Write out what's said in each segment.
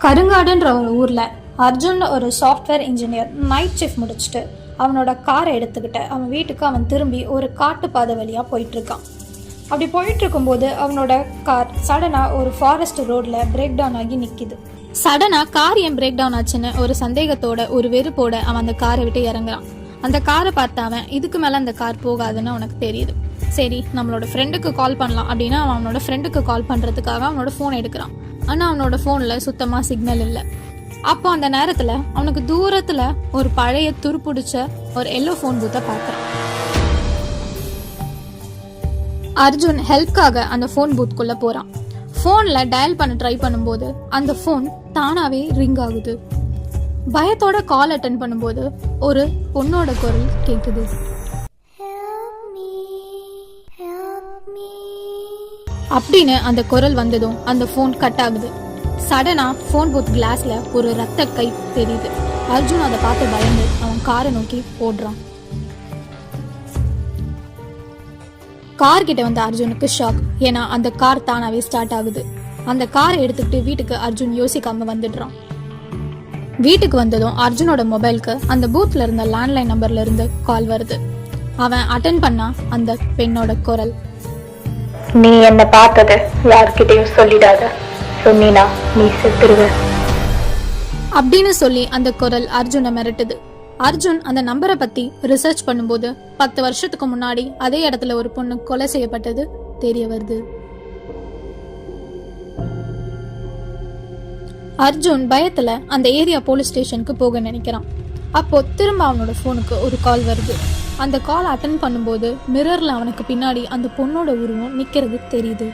கருங்காடுன்ற ஒரு ஊரில் அர்ஜுன் ஒரு சாஃப்ட்வேர் இன்ஜினியர் நைட் ஷிஃப்ட் முடிச்சுட்டு அவனோட காரை எடுத்துக்கிட்டு அவன் வீட்டுக்கு அவன் திரும்பி ஒரு காட்டுப்பாதை வழியாக போயிட்டுருக்கான். அப்படி போயிட்டுருக்கும்போது அவனோட கார் சடனாக ஒரு ஃபாரஸ்ட் ரோடில் பிரேக் டவுன் ஆகி நிற்கிது. சடனாக கார் ஏன் பிரேக் டவுன் ஆச்சுன்னு ஒரு சந்தேகத்தோட ஒரு வெறுப்போட அவன் அந்த காரை விட்டு இறங்குறான். அந்த காரை பார்த்து அவன் இதுக்கு மேலே அந்த கார் போகாதுன்னு அவனுக்கு தெரியுது. சரி, நம்மளோட ஃப்ரெண்டுக்கு கால் பண்ணலாம் அப்படின்னு அவனோட ஃப்ரெண்டுக்கு கால் பண்ணுறதுக்காக அவனோட ஃபோன் எடுக்கிறான். ஆனால் அவனோட ஃபோனில் சுத்தமாக சிக்னல் இல்லை. அப்போ அந்த நேரத்தில் அவனுக்கு தூரத்தில் ஒரு பழைய துருப்பிடிச்ச ஒரு எல்லோ ஃபோன் பூத்தை பார்க்குறான். அர்ஜுன் ஹெல்ப்காக அந்த ஃபோன் பூத்துக்குள்ளே போகிறான். ஃபோனில் டயல் பண்ண ட்ரை பண்ணும்போது அந்த ஃபோன் தானாகவே ரிங் ஆகுது. பயத்தோட கால் அட்டன் பண்ணும்போது ஒரு பொண்ணோட குரல் கேட்குது. அப்படின்னு அந்த குரல் வந்ததும் அந்த ஃபோன் கட் ஆகுது. சடனா ஃபோன் பூத் கிளாஸ்ல ஒரு ரத்த கை தெரியுது. அர்ஜுன் அதை பார்த்து பயந்து அவன் காரை நோக்கி ஓடுறான். கார் கிட்ட வந்த அர்ஜுனுக்கு ஷாக். ஏன்னா அந்த கார் தானாவே ஸ்டார்ட் ஆகுது. அந்த காரை எடுத்துக்கிட்டு வீட்டுக்கு அர்ஜுன் யோசிக்காம வந்துடுறான். வீட்டுக்கு வந்ததும் அர்ஜுனோட மொபைலுக்கு அந்த பூத்ல இருந்த லேண்ட்லைன் நம்பர்ல இருந்து கால் வருது. அவன் அட்டென்ட் பண்ணா அந்த பெண்ணோட குரல். நீ என்ன பார்த்தது யார்கிட்டயும் சொல்லிடாத, சொன்னா நீ செத்துருவ அப்படின்னு சொல்லி அந்த குரல் அர்ஜுனை மிரட்டுது. அர்ஜுன் அந்த நம்பரை பத்தி ரிசர்ச் பண்ணும்போது 10 வருஷத்துக்கு முன்னாடி அதே இடத்துல ஒரு பொண்ணு கொலை செய்யப்பட்டது தெரிய வருது. அர்ஜுன் பயத்துல அந்த ஏரியா போலீஸ் ஸ்டேஷனுக்கு போக நினைக்கிறான். அப்போ திரும்ப அவனோட போனுக்கு ஒரு கால் வருது. அந்த கால் அட்டன் பண்ணும்போது மிரர்ல அவனுக்கு பின்னாடி அந்த பொண்ணோட உருவம் நிக்கிறது தெரியுது.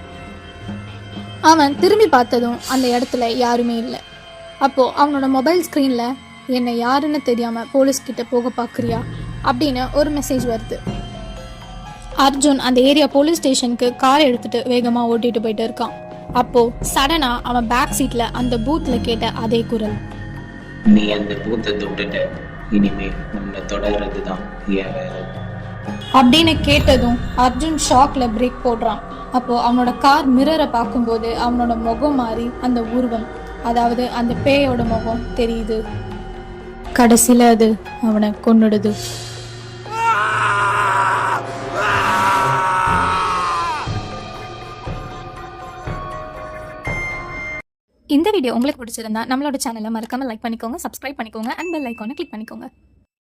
அவன் திரும்பி பார்த்ததும் அந்த இடத்துல யாருமே இல்லை. அப்போ அவனோட மொபைல் ஸ்கிரீன்ல என்னை யாருன்னு தெரியாம போலீஸ் கிட்ட போக பாக்குறியா அப்படின்னு ஒரு மெசேஜ் வருது. அர்ஜுன் அந்த ஏரியா போலீஸ் ஸ்டேஷனுக்கு காரை எடுத்துட்டு வேகமா ஓட்டிட்டு போயிட்டு இருக்கான். அப்போ சடனா அவன் பேக் சீட்ல அந்த பூத்ல கேட்ட அதே குரல். நீ அந்த பூத்தை தொட்டுட்ட, இனிமே உன்னை தொடர்றதுதான் என் வேலை அப்படின்னு கேட்டதும் அர்ஜுன் ஷாக்ல பிரேக் போடுறான். அப்போ அவனோட கார் மிரரை பார்க்கும்போது அவனோட முகம் மாறி அந்த உருவம், அதாவது அந்த பேயோட முகம் தெரியுது. கடைசியில அது அவனை கொன்னுடுது. இந்த வீடியோ உங்களுக்கு பிடிச்சிருந்தா நம்மளோட சேனலை மறக்காம லைக் பண்ணிக்கோங்க, சப்ஸ்கிரைப் பண்ணிக்கோங்க அண்ட் பெல் ஐகானை கிளிக் பண்ணிக்கோங்க.